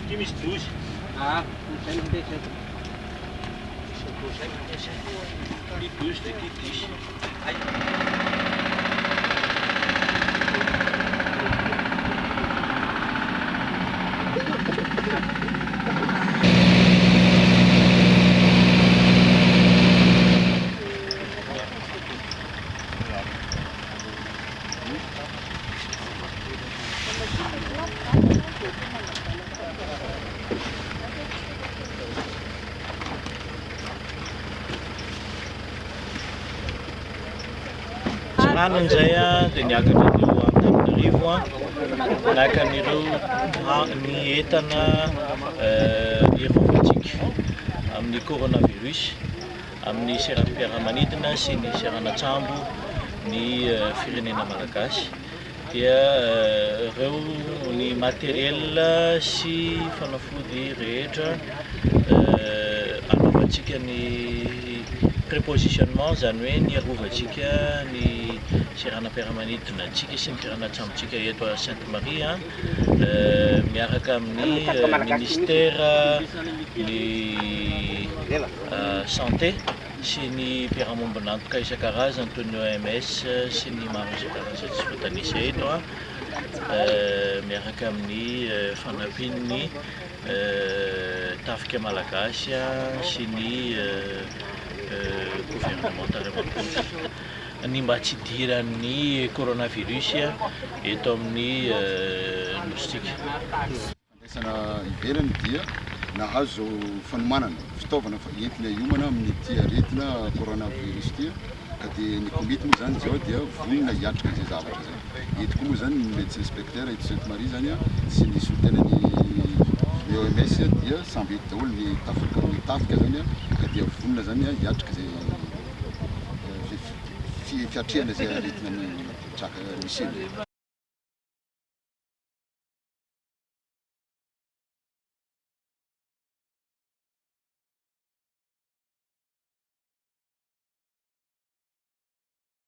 Ty misy dozy. Ty dozy dia ty disy. Anan'izay dia niakatra teo Antananarivo naka an'ireo ny entana irovantsika amin'ny coronavirus amin'ny seranam-piaramanidina sy ny seranatsambo ny firenena malagasy dia ireo ny matériel sy fanafody rehetra anaovantsika ny prépositionnement zany hoe ny arovantsika ny seranam-piaramanidina antsika sy ny firenatsambotsika eto à Sainte-Marie miaraka amin'ny ministère ny santé sy ny mpiara-mombona antoka isan-karazany toy ny OMS sy ny maro isan-karazany tsy voatanisa eto miaraka amin'ny fanampiany tafika malagasy sy ny gouvernemental ny mba tsy idiran'ny coronavirus eto amin'ny nositsika. Fandraisana ivelany dia nahazo fanomanana fitaovana entina hiomana amin'ny ity aretina coronavirus ity ka dia ny komity moa zany zao dia vonona hiatrika izay zavatra zay. Eto koa moa zany ny médecin inspecteur eto Sainte-Marie zany sy ny sotenany OMS dia samby eto daholo ny tafika zany ka dia vonona zany hiatrika izay fiatrehana izay aretina traka misy.